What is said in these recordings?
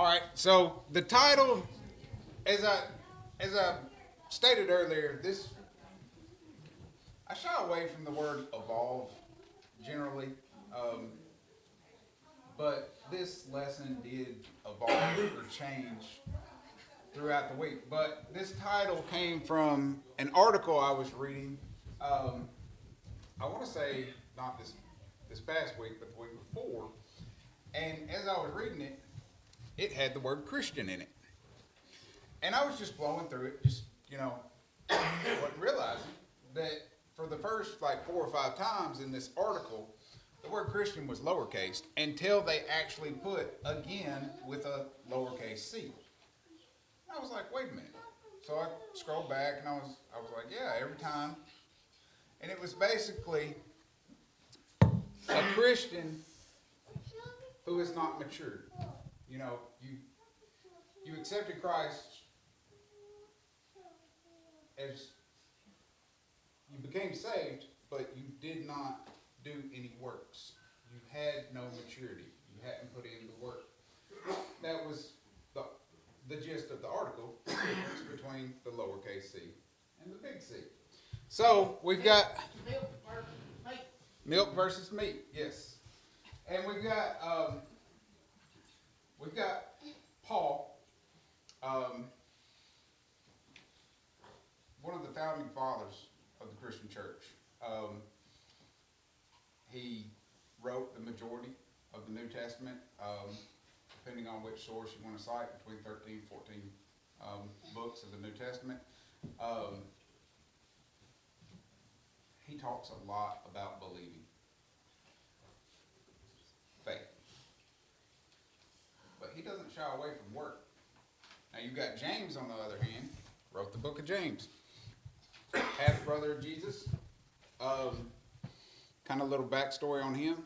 right. So the title, as I stated earlier, this I shy away from the word evolve generally, um, but this lesson did evolve or change throughout the week. But this title came from an article I was reading. Um, I want to say not this past week, but the week before. And as I was reading it, it had the word Christian in it. And I was just blowing through it, just, wasn't realizing that for the first like 4 or 5 times in this article, the word Christian was lowercase until they actually put again with a lowercase c. I was like, wait a minute. So I scrolled back and I was like, yeah, every time. And it was basically a Christian who is not matured. You know, you accepted Christ as you became saved, but you did not do any works. You had no maturity. You hadn't put in the work. That was the gist of the article, the difference between the lowercase c and the big C. So we've got milk versus meat, yes. And we've got Paul, um, one of the founding fathers of the Christian church. Um, he wrote the majority of the New Testament, depending on which source you want to cite, between 13 and 14 books of the New Testament. Um, he talks a lot about believing, faith. But he doesn't shy away from work. Now you've got James, on the other hand, wrote the book of James. Half brother of Jesus. Kind of little backstory on him.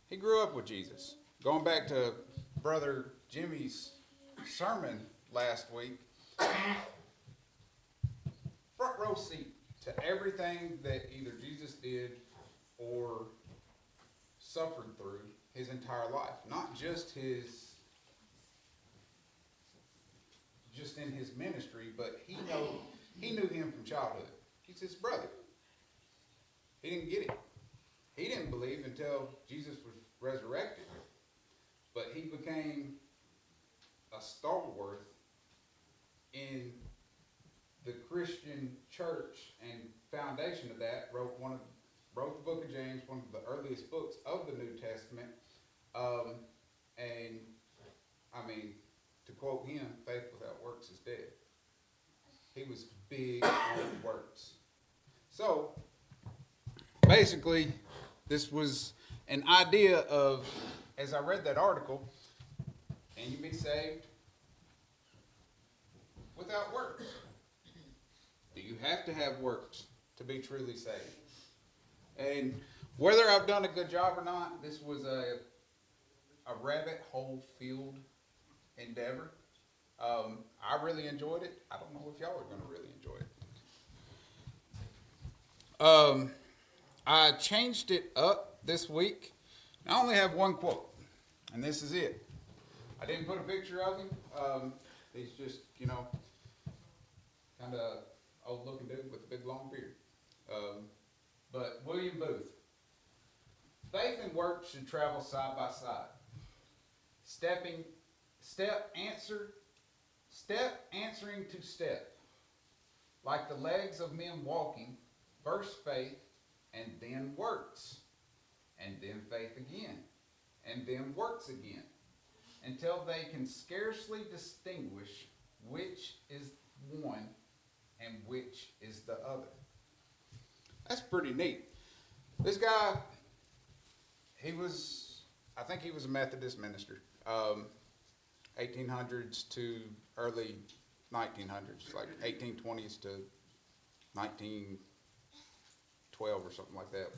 He grew up with Jesus. Going back to Brother Jimmy's sermon last week, front row seat to everything that either Jesus did or suffered through his entire life. Not just in his ministry, but he knew him from childhood. He's his brother. He didn't get it. He didn't believe until Jesus was resurrected. But he became a stalwart in the Christian church and foundation of that. Wrote the book of James, one of the earliest books of the New Testament. And I mean, to quote him, faith without works is dead. He was big on works. So basically, this was an idea of, as I read that article, can you be saved without works? Do you have to have works to be truly saved? And whether I've done a good job or not, this was a rabbit hole filled endeavor. I really enjoyed it. I don't know if y'all are going to really enjoy it. I changed it up this week. I only have one quote, and this is it. I didn't put a picture of him. He's just, kind of old looking dude with a big long beard. But William Booth. Faith and work should travel side by side. Step answering to step. Like the legs of men walking, first faith and then works. And then faith again. And then works again. Until they can scarcely distinguish which is one and which is the other. That's pretty neat. This guy, I think he was a Methodist minister, 1800s to early 1900s, like 1820s to 1912 or something like that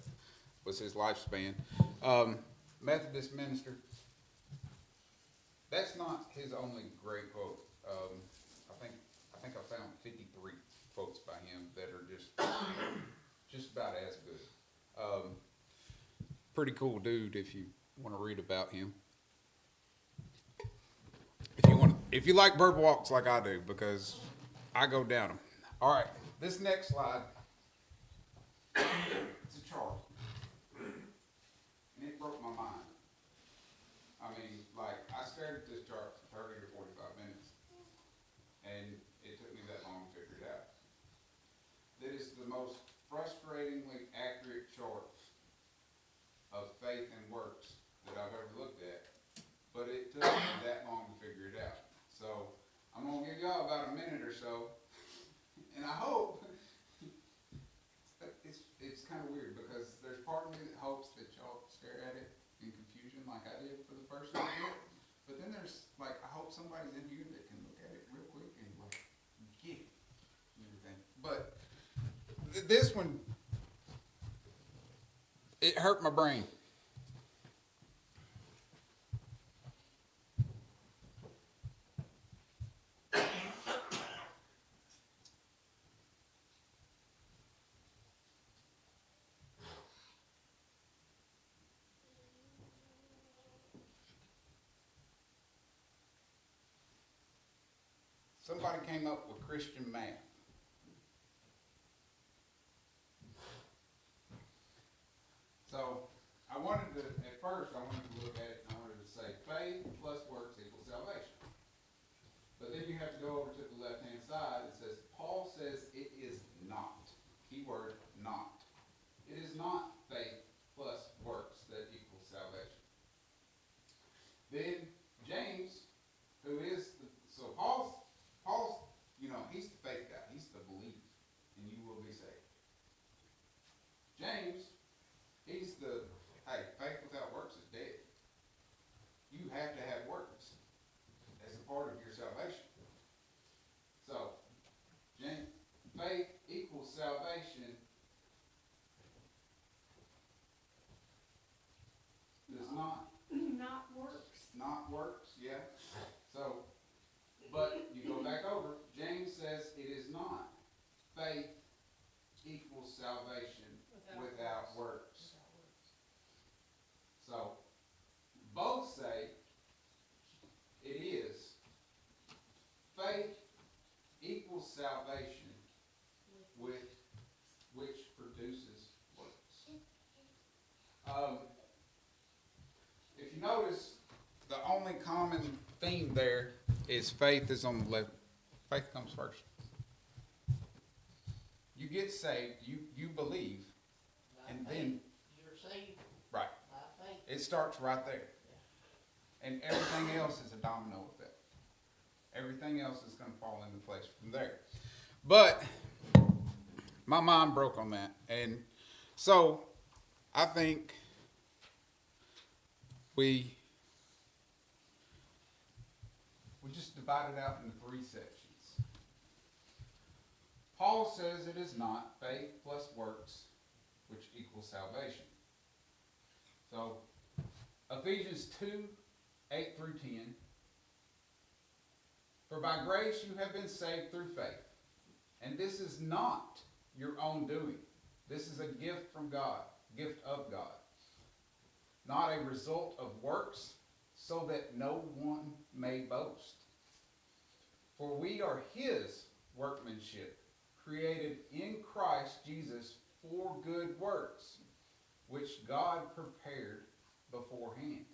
was his lifespan. Methodist minister. That's not his only great quote. I think I found 53 quotes by him that are just about as good. Pretty cool dude if you want to read about him. if you like bird walks like I do, because I go down them. All right, this next slide, it's a chart, and it broke my mind. I mean, like, I stared at this chart for 30 or 45 minutes, and it took me that long to figure it out. That is the most frustratingly accurate chart of faith and works that I've ever looked at, but it took me that long to figure it out. So I'm gonna give y'all about a minute or so, and I hope it's kind of weird because there's part of me that hopes that y'all stare at it in confusion like I did for the first little bit, but then there's like I hope somebody's in here that can look at it real quick and like get it and everything. But this one, it hurt my brain. Somebody came up with Christian math. So I wanted to, at first, I wanted to look at it and I wanted to say faith plus works equals salvation. But then you have to go over to the left-hand side. It says, Paul says it is not. Keyword, not. It is not faith plus works that equals salvation. Then James, who is so Paul's, he's the faith guy. He's the believer, and you will be saved. James, he's the, hey, faith without works is dead. You have to have works as a part of your salvation. So, faith equals salvation does not. Not works. Not works, yeah. So, but you go back over, James says it is not. Faith equals salvation without works. So, both say it is. Faith equals salvation with which produces works. If you notice, the only common theme there is faith is on the left. Faith comes first. You get saved, you believe, and then You're saved right. by faith. It starts right there. And everything else is a domino effect. Everything else is going to fall into place from there. But my mind broke on that. And so I think we just divide it out into three sections. Paul says it is not faith plus works, which equals salvation. So Ephesians 2, 8 through 10. For by grace you have been saved through faith. And this is not your own doing. This is a gift from God, gift of God. Not a result of works, so that no one may boast. For we are his workmanship, created in Christ Jesus for good works, which God prepared beforehand,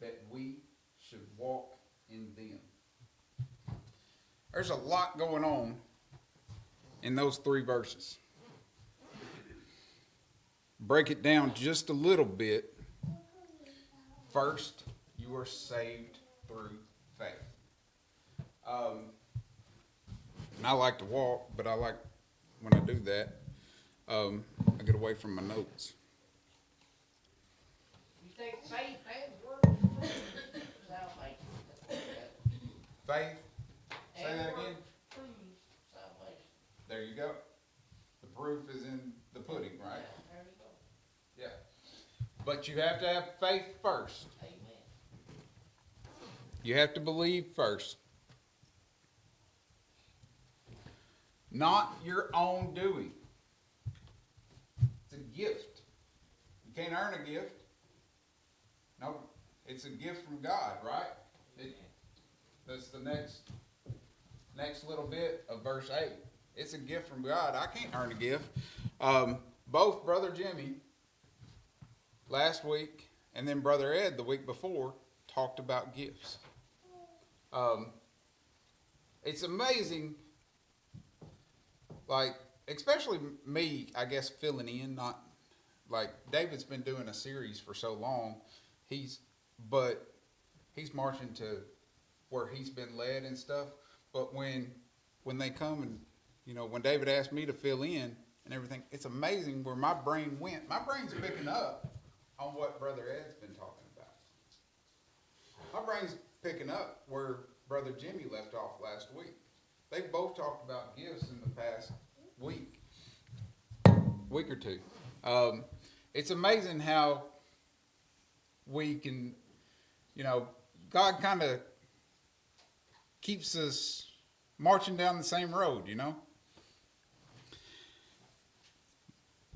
that we should walk in them. There's a lot going on in those three verses. Break it down just a little bit. First, you are saved through faith. And I like to walk, but I like when I do that, I get away from my notes. You take faith and works. Salvation. Faith, say And that works again. proves salvation. There you go. The proof is in the pudding, right? Yeah, there you go. Yeah. But you have to have faith first. Amen. You have to believe first. Not your own doing. It's a gift. You can't earn a gift. No, it's a gift from God, right? That's the next little bit of verse 8. It's a gift from God. I can't earn a gift. Both Brother Jimmy last week and then Brother Ed the week before talked about gifts. It's amazing, like, especially me, I guess, filling in, not like David's been doing a series for so long. But he's marching to where he's been led and stuff. But when they come and, when David asked me to fill in and everything, it's amazing where my brain went. My brain's picking up on what Brother Ed's been talking about. My brain's picking up where Brother Jimmy left off last week. They both talked about gifts in the past week or two. It's amazing how we can, God kind of keeps us marching down the same road,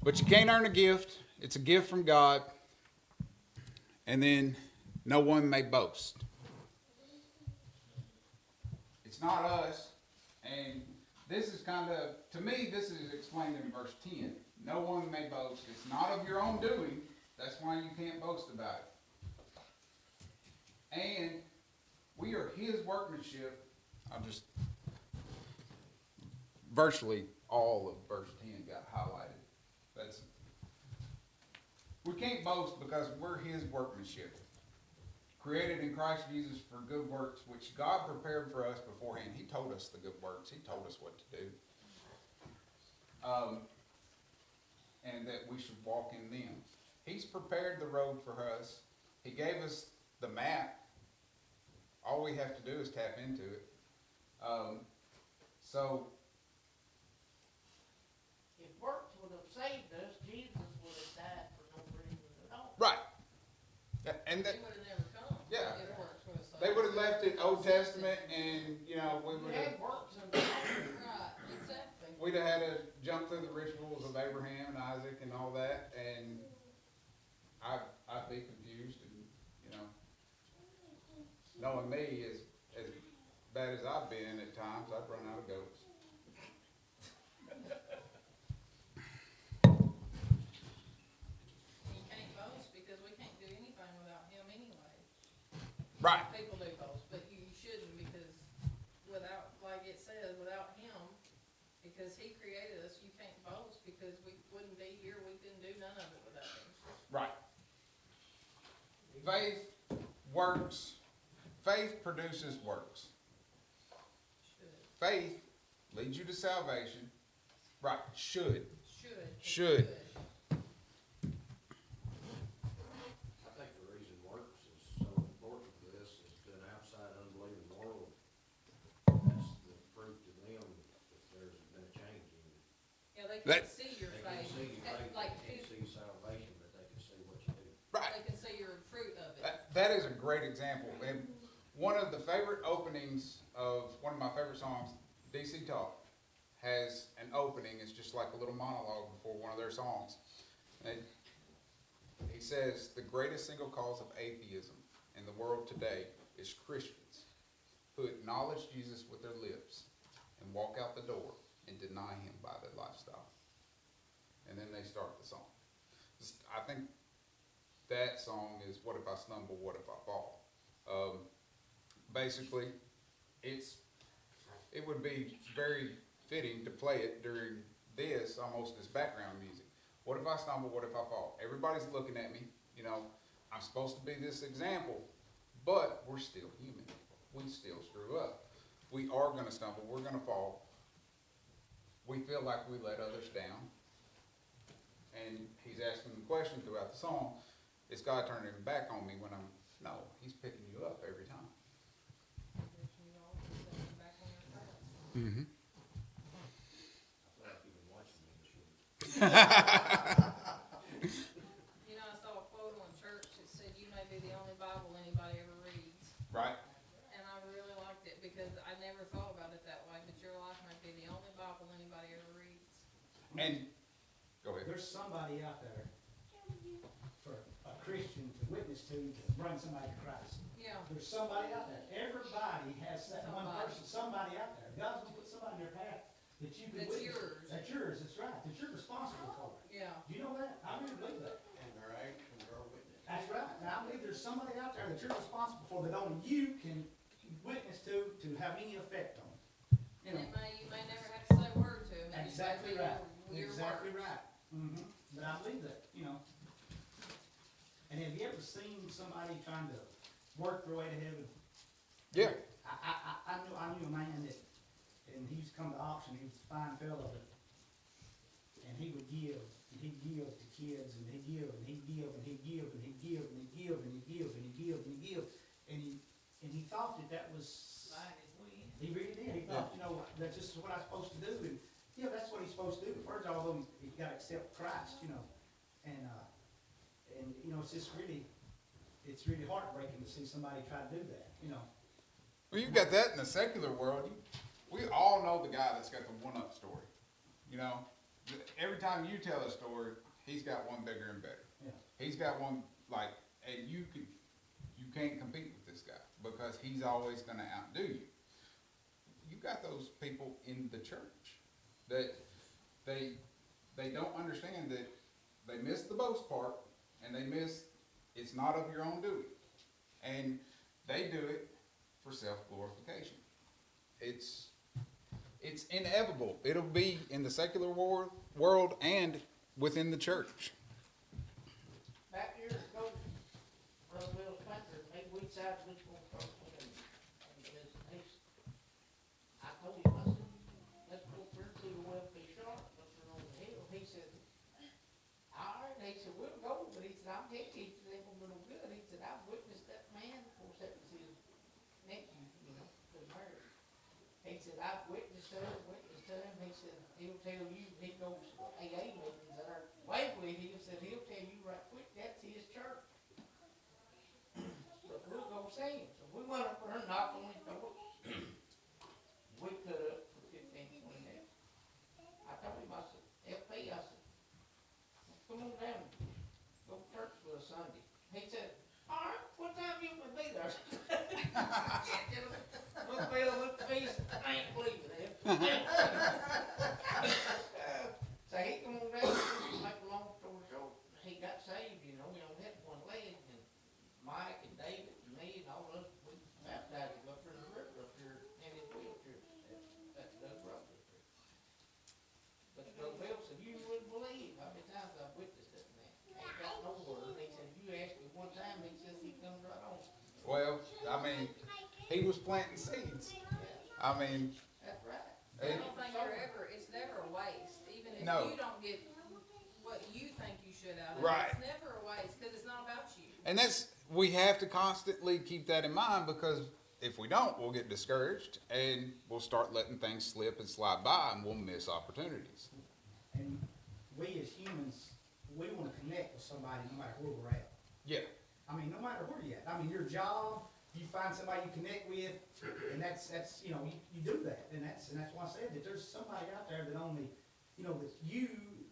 But you can't earn a gift. It's a gift from God. And then no one may boast. It's not us. And this is to me, this is explained in verse 10. No one may boast. It's not of your own doing. That's why you can't boast about it. And we are his workmanship. Virtually all of verse 10 got highlighted. We can't boast because we're his workmanship. Created in Christ Jesus for good works, which God prepared for us beforehand. He told us the good works. He told us what to do. And that we should walk in them. He's prepared the road for us. He gave us the map. All we have to do is tap into it. So, If works would have saved us, Jesus would have died for no reason at all. right. And They would have never come. Yeah. If works would have saved. they would have left it Old Testament, and we would We have. had works in the Right, exactly. We'd have had to jump through the rituals of Abraham and Isaac and all that, and I'd be confused, and knowing me as bad as I've been at times, I'd run out of goats. You can't boast because we can't do anything without him anyway. Right. People do boast, but you shouldn't because without, like it says, without him, because he created us, you can't boast because we wouldn't be here, we couldn't do none of it without him. Right. Faith works. Faith produces works. Should. Faith leads you to salvation. Right. Should. Should. I think the reason works is so important to this is to an outside unbelieving world. That's the fruit to them if there's been a change in you. Yeah, they That- can see your They can faith. see your faith, Like, they can't see salvation, but they can see what you do. Right. they can see your fruit of it. That is a great example. And one of the favorite openings of one of my favorite songs, DC Talk, has an opening. It's just like a little monologue before one of their songs. And he says, the greatest single cause of atheism in the world today is Christians who acknowledge Jesus with their lips and walk out the door and deny him by their lifestyle. And then they start the song. I think that song is What If I Stumble, What If I Fall? Basically, it would be very fitting to play it during this, almost as background music. What if I stumble, what if I fall? Everybody's looking at me, I'm supposed to be this example, but we're still human. We still screw up. We are gonna stumble, we're gonna fall. We feel like we let others down. And he's asking the question throughout the song, is God turning his back on me when no, he's picking you up every time. You know, set them back on your path. Mm-hmm. I feel like you've been watching me this week. You know, I saw a quote on church that said, "You may be the only Bible anybody ever reads." Right? And I really liked it because I never thought about it that way, but your life might be the only Bible anybody ever reads. And, go ahead. There's somebody out there for a Christian to witness to bring somebody to Christ. Yeah. There's somebody out there. Everybody has that one person, somebody out there. God's gonna put somebody in your path that you can That's witness. yours. That's yours, that's right, that you're responsible for. Yeah, Do you know that? I really believe that. And their actions are witness. That's right. Now, I believe there's somebody out there that you're responsible for that only you can witness to have any effect on. You and know, you may never have to say a word to him. It just may exactly be right, your exactly words. right. Mm-hmm. But I believe that, you know. And have you ever seen somebody trying to work their way to heaven? Yeah. I knew a man that, and he used to come to auction, he was a fine fellow, and he would give, and he'd give to kids, and he'd give, and he'd give, and he'd give, and he'd give, and he'd give, and he'd give, and he'd give, and he'd give, and he thought that was, Mine is when. he really did, he thought, you know, that's just what I'm supposed to do, and, yeah, that's what he's supposed to do, but first of all, he gotta accept Christ, you know, and, you know, it's really heartbreaking to see somebody try to do that, you know. Well, you've got that in the secular world. We all know the guy that's got the one-up story. You know, every time you tell a story, he's got one bigger and better. Yeah. He's got one like, and you can't compete with this guy because he's always going to outdo you. You got those people in the church that they don't understand that they miss the boast part and they miss it's not of your own doing, and they do it for self-glorification. It's inevitable. It'll be in the secular world and within the church. Back years ago, Brother Bill Spencer, maybe we decided which one first, and I told him, I said, let's go through the welfare sharp, up there on the hill. He said, all right, he said, we'll go, but he said, I'm telling you, he said, it ain't gonna be no good. He said, I've witnessed that man, of course, that was his nephew, you know, was married. He said, I've witnessed to him, he said, he'll tell you, he goes to AA meetings that are way with him, said, he'll tell you right quick, that's his church. But we'll go see him. So we went up there and knocked on his door. We put up for 15, 20 minutes. I told him, I said, FP, I said, come on down, go to church for a Sunday. He said, all right, what time you gonna be there? Look, Bill, look at me, I ain't believing it. So he come on down, make a long story short, he got saved, you know, he only had one leg, and Mike and David and me and all of us, we baptized him up there in the river up here in his wheelchair, that's Doug Road up there. But Brother Bill said, you wouldn't believe how many times I've witnessed that man. Ain't got no word. He said, you asked me one time, he says he comes right on. Well, I mean, he was planting seeds. I mean, That's right. I don't think it's never a waste, even if No. you don't get what you think you should out of it. Right. It's never a waste, cause it's not about you. and we have to constantly keep that in mind because if we don't, we'll get discouraged and we'll start letting things slip and slide by and we'll miss opportunities. And we as humans, we wanna connect with somebody no matter where we're at. Yeah. I mean, no matter where you're at. I mean, your job, you find somebody you connect with, and that's, you know, you do that. And that's why I said that there's somebody out there that only, you know, that you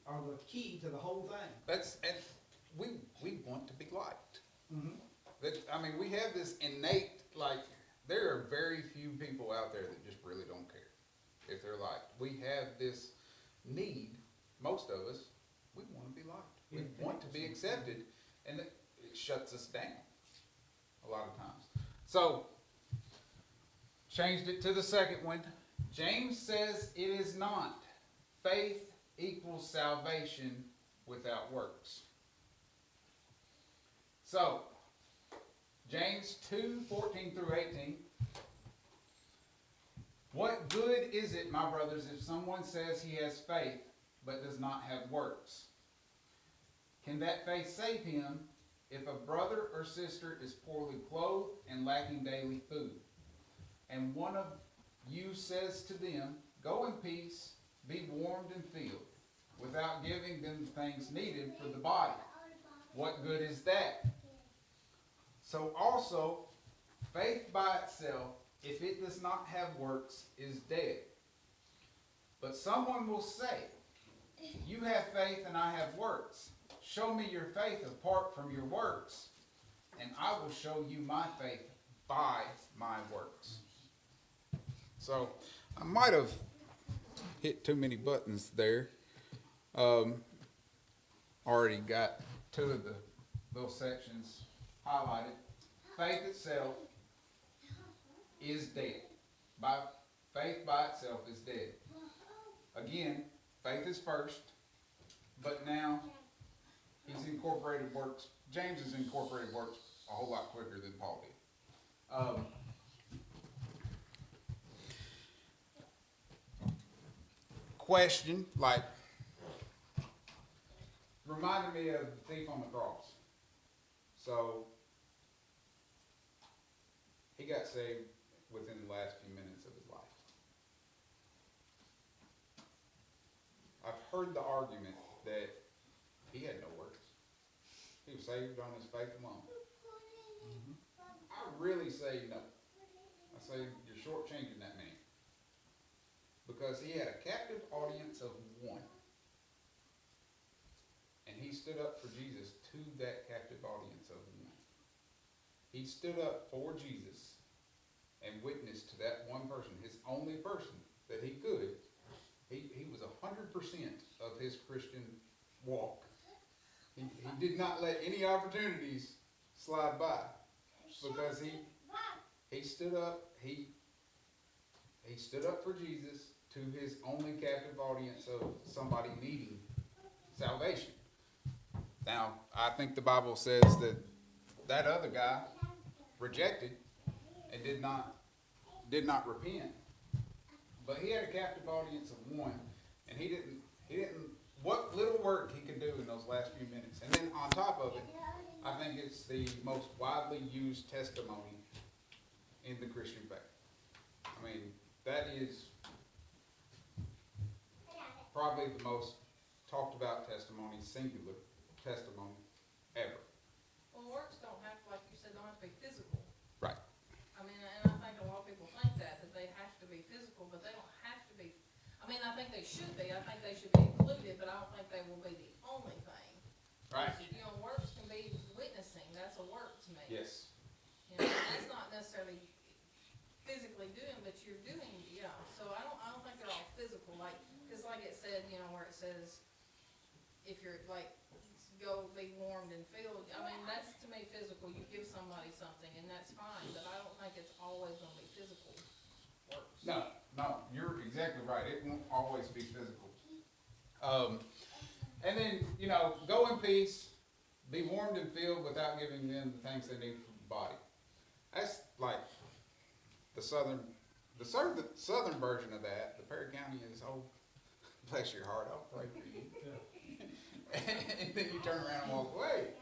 are the key to the whole thing. And we want to be liked. Mm-hmm. I mean, we have this innate, like, there are very few people out there that just really don't care if they're liked. We have this need, most of us, we want to be liked. We Yeah, want to be accepted, and it shuts us down a lot of times. So, changed it to the second one. James says it is not. Faith equals salvation without works. So, James 2:14 through 18. What good is it, my brothers, if someone says he has faith but does not have works? Can that faith save him if a brother or sister is poorly clothed and lacking daily food? And one of you says to them, go in peace, be warmed and filled, without giving them things needed for the body. What good is that? So also, faith by itself, if it does not have works, is dead. But someone will say, you have faith and I have works. Show me your faith apart from your works, and I will show you my faith by my works. So I might have hit too many buttons there. Already got two of the little sections highlighted. Faith itself is dead. Faith by itself is dead. Again, faith is first, but now he's incorporated works. James has incorporated works a whole lot quicker than Paul did. Question, like, reminded me of the thief on the cross. So, he got saved within the last few minutes of his life. I've heard the argument that he had no works. He was saved on his faith alone. I really say no. I say you're shortchanging that man. Because he had a captive audience of one. And he stood up for Jesus to that captive audience of one. He stood up for Jesus and witnessed to that one person, his only person that he could. He was 100% of his Christian walk. He did not let any opportunities slide by, because he stood up. He stood up for Jesus to his only captive audience of somebody needing salvation. Now, I think the Bible says that that other guy rejected and did not repent. But he had a captive audience of one, and he didn't, what little work he could do in those last few minutes. And then on top of it, I think it's the most widely used testimony in the Christian faith. I mean, that is probably the most talked about testimony, singular testimony, ever. Well, works don't have to, like you said, don't have to be physical. Right. I mean, and I think a lot of people think that they have to be physical, but they don't have to be. I mean, I think they should be. I think they should be included, but I don't think they will be the only thing. Right. You know, works can be witnessing. That's a work to me. Yes. You know, and that's not necessarily physically doing, but you're doing, yeah. So I don't think they're all physical. Like, cause like it said, you know, where it says, if you're like, go be warmed and filled. I mean, that's to me physical. You give somebody something, and that's fine. But I don't think it's always going to be physical works. No, you're exactly right. It won't always be physical. And then, you know, go in peace, be warmed and filled without giving them the things they need for the body. That's like the southern version of that. The Perry County is, oh, bless your heart, I'll pray for you. And then you turn around and walk away.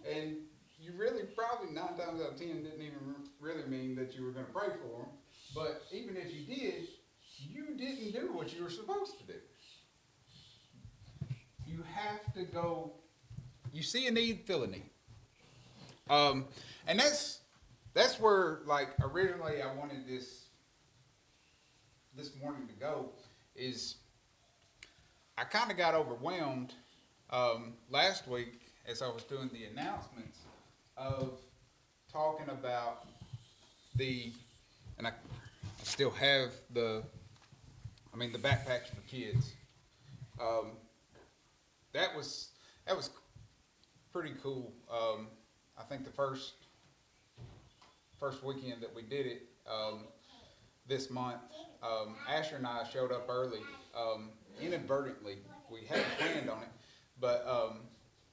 And you really probably 9 times out of 10 didn't even really mean that you were going to pray for them. But even if you did, you didn't do what you were supposed to do. You have to go, you see a need, fill a need. And that's where, like, originally I wanted this morning to go, is I kind of got overwhelmed last week as I was doing the announcements of talking about and I still have the backpacks for kids. That was pretty cool. I think the first weekend that we did it this month, Asher and I showed up early, inadvertently. We hadn't planned on it, but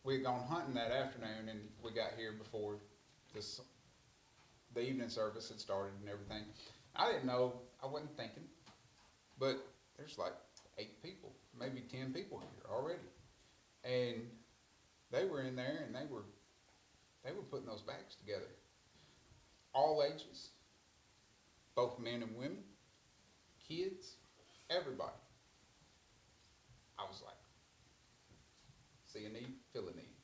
we had gone hunting that afternoon, and we got here before the evening service had started and everything. I didn't know, I wasn't thinking, but there's like 8 people, maybe 10 people here already. And they were in there, and they were putting those bags together. All ages, both men and women, kids, everybody. I was like, see a need, fill a need.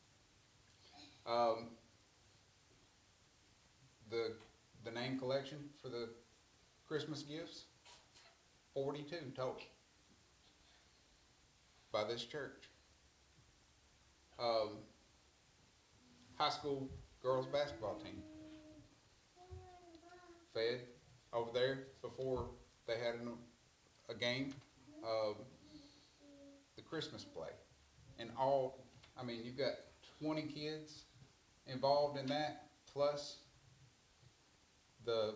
The name collection for the Christmas gifts, 42 total by this church. High school girls basketball team fed over there before they had a game, the Christmas play. And I mean, you've got 20 kids involved in that, plus the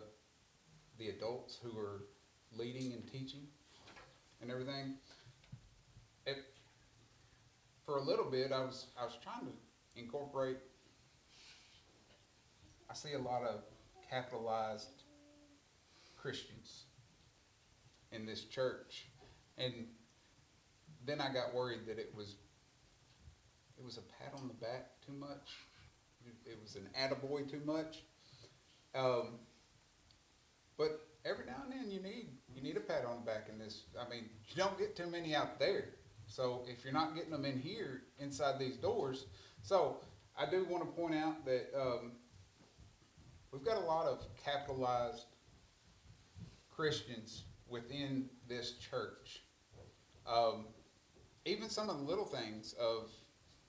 adults who are leading and teaching and everything. For a little bit, I was trying to incorporate. I see a lot of capitalized Christians in this church, and then I got worried that it was a pat on the back too much. It was an attaboy too much. But every now and then you need a pat on the back in this. I mean, you don't get too many out there. So if you're not getting them in here inside these doors, so I do want to point out that we've got a lot of capitalized Christians within this church. Even some of the little things of,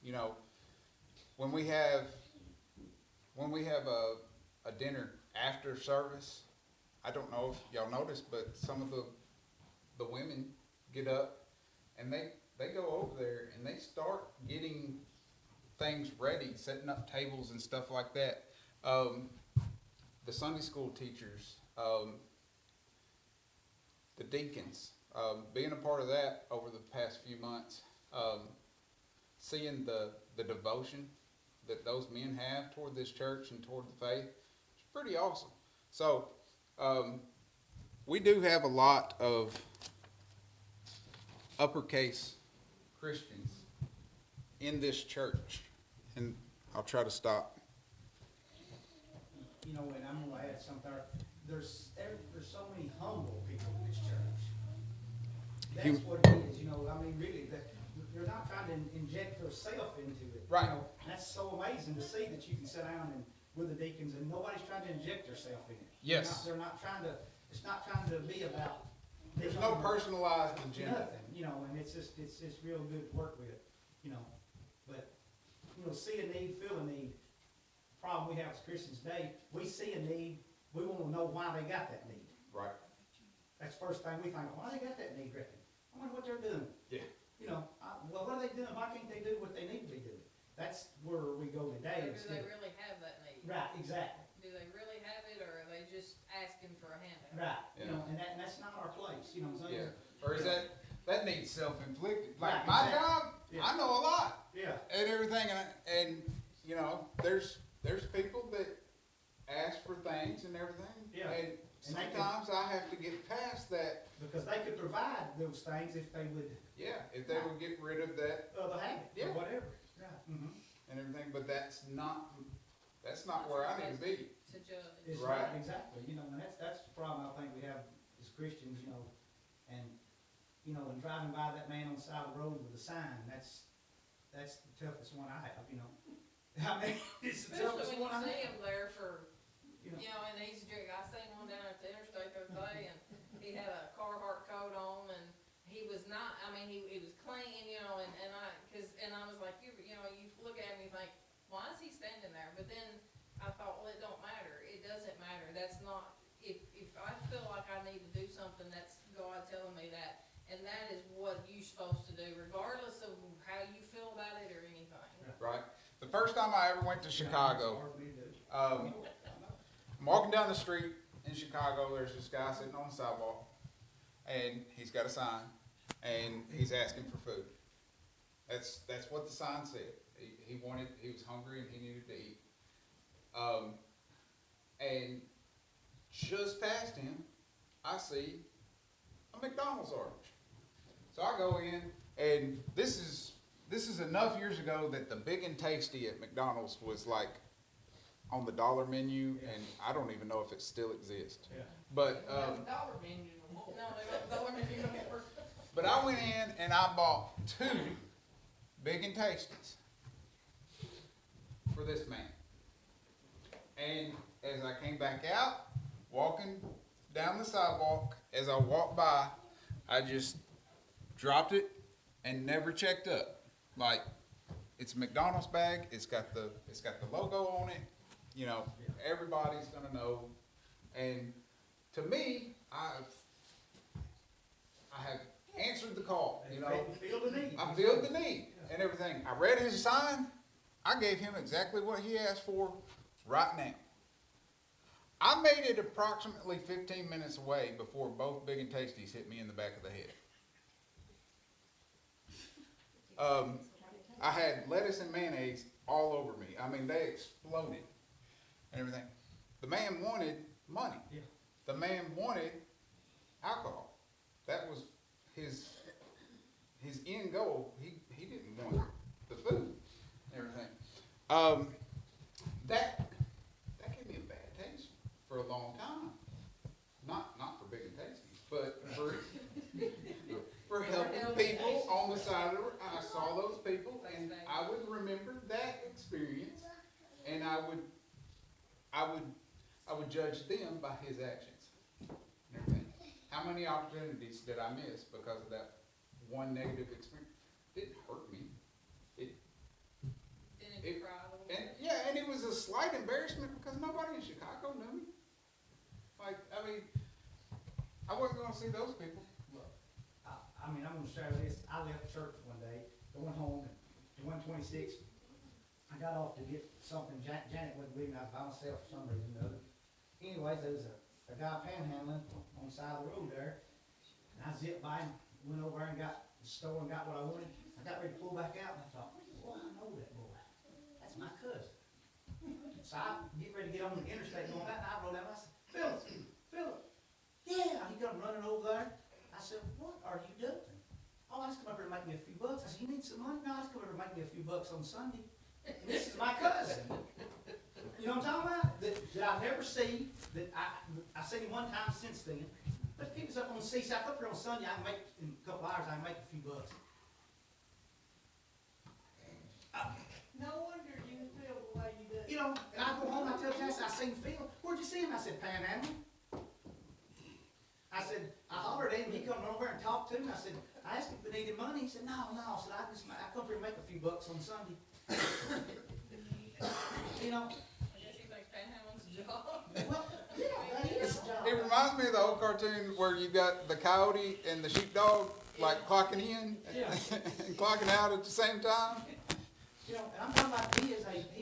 you know, when we have a dinner after service, I don't know if y'all noticed, but some of the women get up and they go over there and they start getting things ready, setting up tables and stuff like that. The Sunday school teachers, the deacons, being a part of that over the past few months, seeing the devotion that those men have toward this church and toward the faith, it's pretty awesome. So we do have a lot of uppercase Christians in this church, and I'll try to stop. You know, and I'm gonna add something. There's so many humble people in this church. That's what it is. You know, I mean, really, they're not trying to inject themselves into it. Right. You know, and that's so amazing to see that you can sit down and with the deacons and nobody's trying to inject themselves in it. Yes. They're not trying to. It's not trying to be about. There's no personalized agenda. Nothing. You know, and it's just real good to work with. You know, but you know, see a need, feel a need. Problem we have as Christians today, we see a need, we want to know why they got that need. Right. That's the first thing we think, why they got that need, Ricky? I wonder what they're doing. Yeah. You know, well, what are they doing? Why can't they do what they need to be doing? That's where we go today. Or do they really have that need? Right, exactly. Do they really have it, or are they just asking for a handout? Right. Yeah. You know, and that's not our place. You know what I'm saying? Yeah. Or is that needs self-inflicted? Like Right, my exactly. job, Yeah. I know a lot Yeah. and everything, and you know, there's people that ask for things and everything, Yeah. and And they can- sometimes I have to get past that. Because they could provide those things if they would Yeah, if they would get rid of that other habit Yeah. or whatever. Right. Mm-hmm. and everything, but that's not where I need to be. To judge. It's Right. right, exactly, you know, and that's the problem I think we have as Christians, you know, and, you know, and driving by that man on the side of the road with a sign, that's the toughest one I have, you know. I mean, it's the toughest Especially when one you I see have, him there for, you know. you know, and he's drinking. I seen one down at the interstate the other day, and he had a Carhartt coat on, and he was not, I mean, he was clean, you know, and I was like, you know, you look at him, you think, why is he standing there? But then I thought, well, it don't matter. It doesn't matter. That's not, if I feel like I need to do something, that's God telling me that, and that is what you're supposed to do, regardless of how you feel about it or anything. Right. The first time I ever went to Chicago, It's hard for me to do. I'm walking down the street in Chicago. There's this guy sitting on the sidewalk, and he's got a sign, and he's asking for food. That's what the sign said. He was hungry and he needed to eat. And just past him, I see a McDonald's orange. So I go in, and this is enough years ago that the Big and Tasty at McDonald's was like on the dollar menu, and I don't even know if it still exists. Yeah. But $1 menu no more. No, they don't menu no more. but I went in and I bought 2 Big and Tasties for this man. And as I came back out, walking down the sidewalk, as I walked by, I just dropped it and never checked up. Like, it's a McDonald's bag. It's got the logo on it. You know, everybody's gonna know. And to me, call, you know. Feel the need. I filled the need and everything. I read his sign. I gave him exactly what he asked for right now. I made it approximately 15 minutes away before both Big and Tasties hit me in the back of the head. I had lettuce and mayonnaise all over me. I mean, they exploded and everything. The man wanted money. Yeah. The man wanted alcohol. That was his end goal. He didn't want the food and everything. That gave me a bad taste for a long time. Not for Big and Tasty, but for helping people on the side of the road. I saw those people, and I would remember that experience, and I would judge them by his actions and everything. How many opportunities did I miss because of that one negative experience? It hurt me. Didn't you cry a little bit? And it was a slight embarrassment because nobody in Chicago knew me. Like, I mean, I wasn't gonna see those people. Look, I mean, I'm gonna share this. I left church one day, going home at 126. I got off to get something. Janet wouldn't leave me. I was by myself for some reason or another. Anyways, there was a guy panhandling on the side of the road there. And I zipped by him, went over there and got the store and got what I wanted. I got ready to pull back out and I thought, boy, I know that boy. That's my cousin. So I get ready to get on the interstate and all that, and I rolled down and I said, Philip. Yeah, he come running over there. I said, what are you doing? Oh, I just come over here to make me a few bucks. I said, you need some money? No, I just come over here to make me a few bucks on Sunday. And this is my cousin. You know what I'm talking about? That I never see, that I seen him one time since then. But he was up on the seaside, up here on Sunday, I can make, in a couple hours, I can make a few bucks. No wonder you feel the way you do. You know, and I go home, I tell Jess, I seen Phil. Where'd you see him? I said, Panhandling. I said, I hollered at him, he come over and talked to me. I said, I asked him if he needed money. He said, no. I said, I come here and make a few bucks on Sunday. You know, I guess he thinks panhandling's a job. well, yeah, that is a job. It reminds me of the old cartoon where you got the coyote and the sheepdog like clocking in Yeah. and clocking out at the same time. You know, and I'm talking about he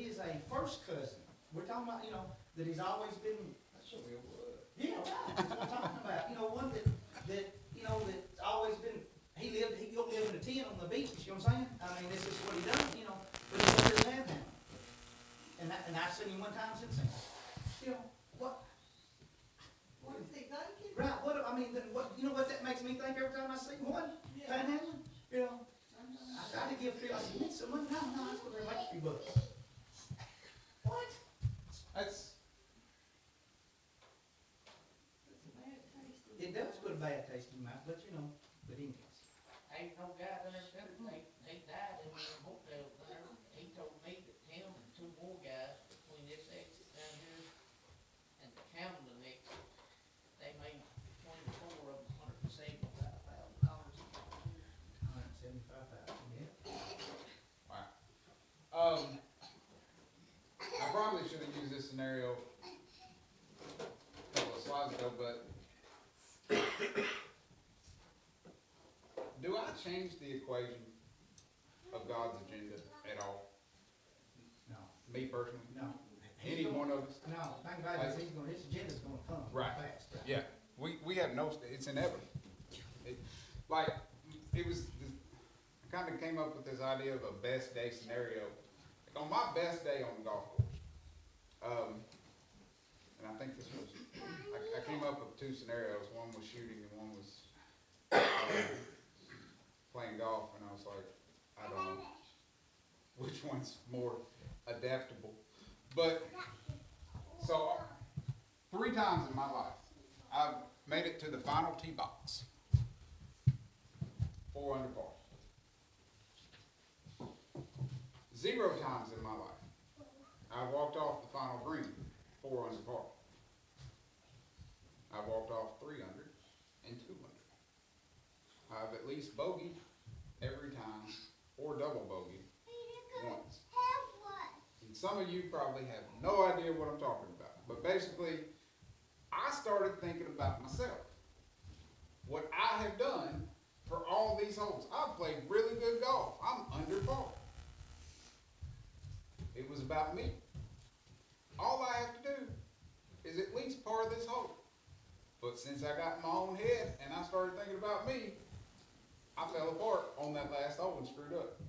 is a first cousin. We're talking about, you know, that he's always been. Yeah, right. That's what I'm talking about. You know, one that you know that's always been. He go live in a tent on the beach. You know what I'm saying? I mean, this is what he done. You know, but he's over there in Panhandle. And I've seen him one time since then. You know what? What is he thinking? Right. What I mean, then what? You know what that makes me think every time I see one Yeah. Panhandling. You know. I tried to give Phil, I said, need some money? No, I just go there and make a few bucks. What? That's It does put a bad taste in my mouth, but you know, but anyways. Ain't no guy there that they died in the hotel there. He told me that him and two more guys between this exit down here and the Camden exit, they made 24 of them $175,000. $175,000, yeah. wow. I probably should have used this scenario a couple of slides ago, but do I change the equation of God's agenda at all? No, Me personally? no. Any one of us? No, think about it, his agenda's gonna come Right. fast. Yeah, we have no, it's inevitable. Like, it was, I kind of came up with this idea of a best day scenario. Like on my best day on the golf course, and I think this was, I came up with two scenarios. One was shooting and one was playing golf, and I was like, I don't know which one's more adaptable. But, so, 3 times in my life, I've made it to the final tee box. 4 under par. 0 times in my life, I walked off the final green, 4 under par. I walked off 3 under and 2 under. I've at least bogeyed every time, or double bogeyed once. And some of you probably have no idea what I'm talking about. But basically, I started thinking about myself. What I have done for all all these holes. I've played really good golf. I'm under par. It was about me. All I have to do is at least par this hole. But since I got in my own head and I started thinking about me, I fell apart on that last hole and screwed up.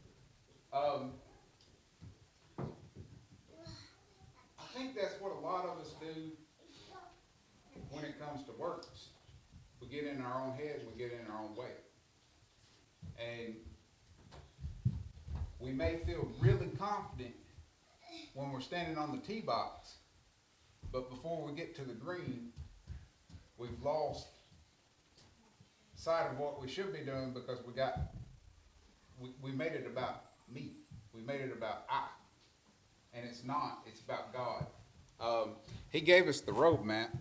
I think that's what a lot of us do when it comes to works. We get in our own head, we get in our own way. And we may feel really confident when we're standing on the tee box, but before we get to the green, we've lost sight of what we should be doing because we made it about me. We made it about I. And it's not, it's about God. He gave us the roadmap.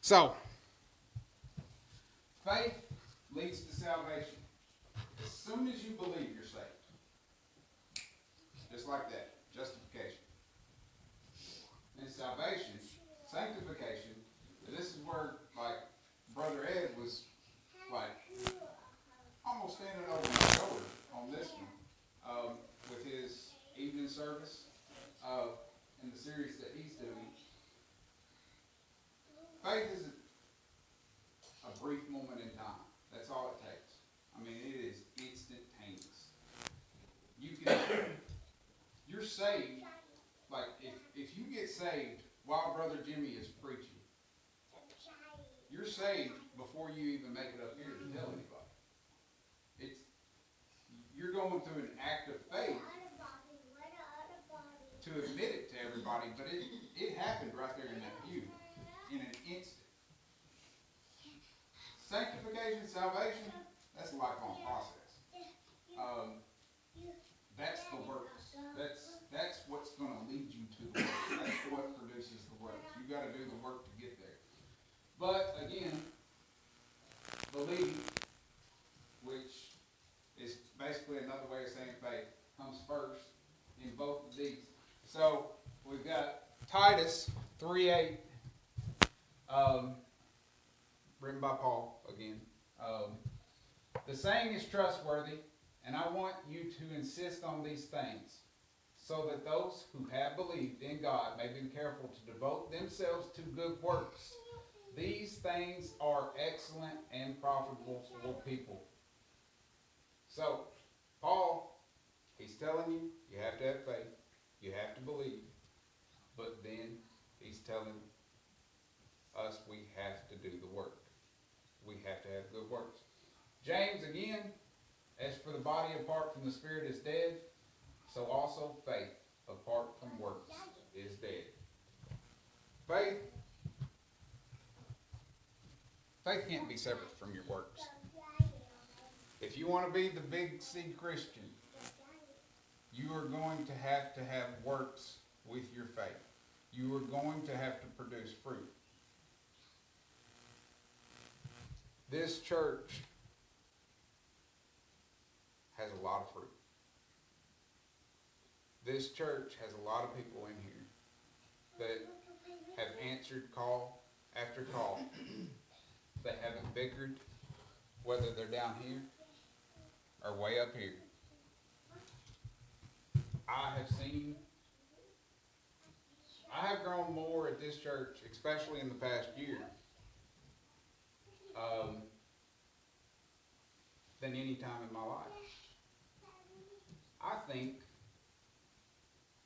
So, faith leads to salvation. As soon as you believe, you're saved. Just like that. Justification. And salvation, sanctification, and this is where, like, Brother Ed was, like, almost standing over my shoulder on this one, with his evening service, in the series that he's doing. Faith is a brief moment in time. That's all it takes. I mean, it is instantaneous. You're saved, like, if you get saved while Brother Jimmy is preaching, you're saved before you even make it up here to tell anybody. You're going through an act of faith to admit it to everybody, but it happened right there in that pew in an instant. Sanctification, salvation, that's a lifelong process. That's the works. That's what's going to lead you to the work. That's what produces the works. You got to do the work to get there. But again, believe, which is basically another way of saying faith, comes first in both of these. So we've got Titus 3:8, written by Paul again. The saying is trustworthy, and I want you to insist on these things, so that those who have believed in God may be careful to devote themselves to good works. These things are excellent and profitable for people. So, Paul, he's telling you, you have to have faith, you have to believe, but then he's telling us we have to do the work. We have to have good works. James, again, as for the body apart from the Spirit is dead, so also faith apart from works is dead. Faith can't be separate from your works. If you want to be the big C Christian, you are going to have works with your faith. You are going to have to produce fruit. This church has a lot of fruit. This church has a lot of people in here that have answered call after call. They haven't bickered, whether they're down here or way up here. I have grown more at this church, especially in the past year, than any time in my life. I think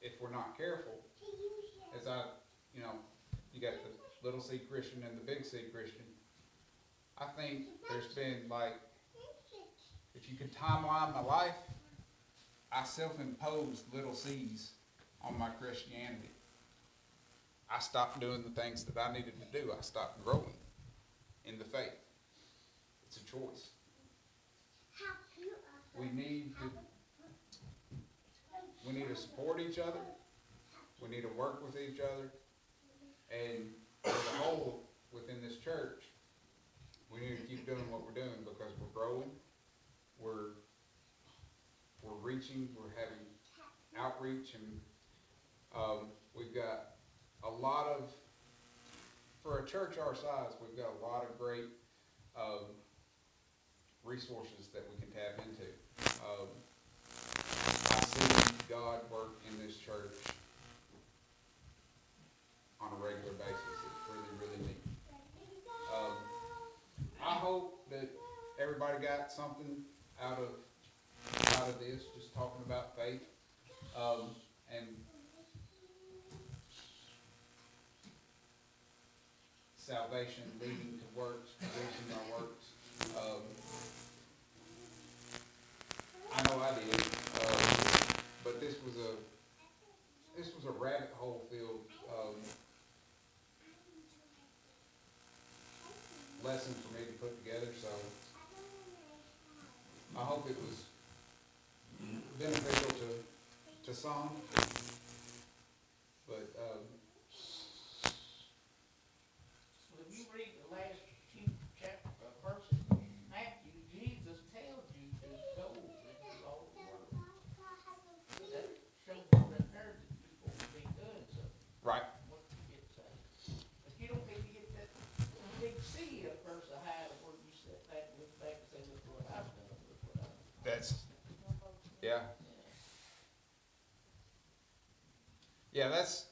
if we're not careful, as you got the little C Christian and the big C Christian, I think there's been, like, if you could timeline my life, I self-imposed little C's on my Christianity. I stopped doing the things that I needed to do. I stopped growing in the faith. It's a choice. We need to support each other. We need to work with each other. And as a whole, within this church, we need to keep doing what we're doing because we're growing. We're reaching. We're having outreach, and We've got a lot of, for a church our size, we've got a lot of great, resources that we can tap into. I see God work in this church on a regular basis. It's really, really neat. I hope that everybody got something out of this, just talking about faith, and salvation leading to works, producing our works. I know I did, but this was a rabbit hole filled lesson for me to put together. So I hope it was beneficial to some. But When you read the last few chapter, verses, Matthew, Jesus tells you to go into all the world. That shows you right there that you're supposed to be doing something. right, What you get saved. But you don't need to get that big C up there so high where you sit back and look back and say, look what I've done, look what I've done. that's yeah. Yeah, that's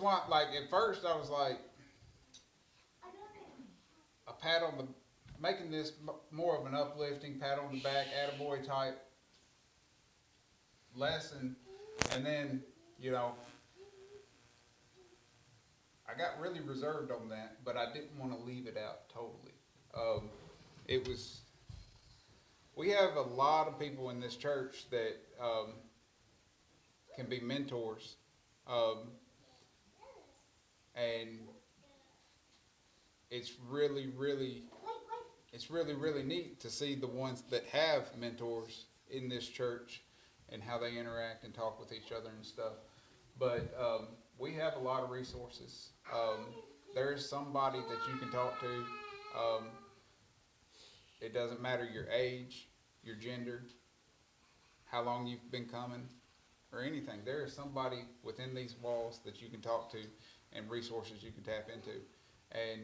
why, like, at first I was like, a pat on the, making this more of an uplifting, pat on the back, attaboy type lesson, and then, I got really reserved on that, but I didn't want to leave it out totally. We have a lot of people in this church that can be mentors. And it's really, really neat to see the ones that have mentors in this church and how they interact and talk with each other and stuff. But we have a lot of resources. There is somebody that you can talk to. It doesn't matter your age, your gender, how long you've been coming, or anything. There is somebody within these walls that you can talk to and resources you can tap into. And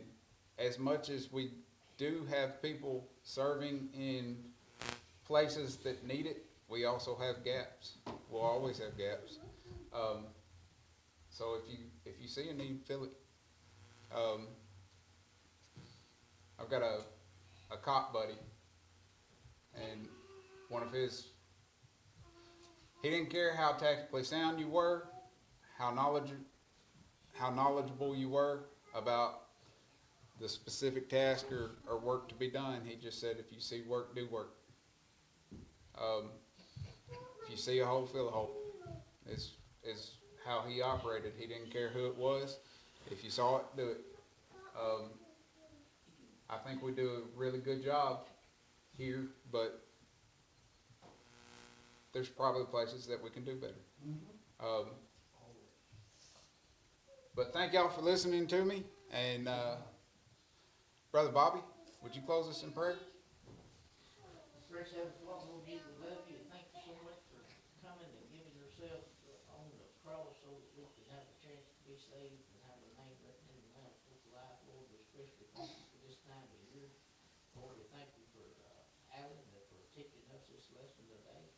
as much as we do have people serving in places that need it, we also have gaps. We'll always have gaps. So if you see a need, fill it. I've got a cop buddy, and one of his, he didn't care how tactically sound you were, how knowledgeable you were about the specific task or work to be done. He just said, if you see work, do work. If you see a hole, fill a hole. Is how he operated. He didn't care who it was. If you saw it, do it. I think we do a really good job here, but there's probably places that we can do better. But thank y'all for listening to me. And Brother Bobby, would you close us in prayer? Gracious Heavenly Father, Lord Jesus, we love you and thank you so much for coming and giving yourself on the cross so that we could have a chance to be saved and have a name written in the Lamb's Book of Life. Lord, we especially thank you for this time of year. Lord, we thank you for Alan and for teaching us this lesson today.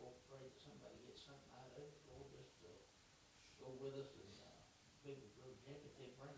Lord, pray that somebody gets something out of it. Lord, just go with us and be with Brother Jim if they bring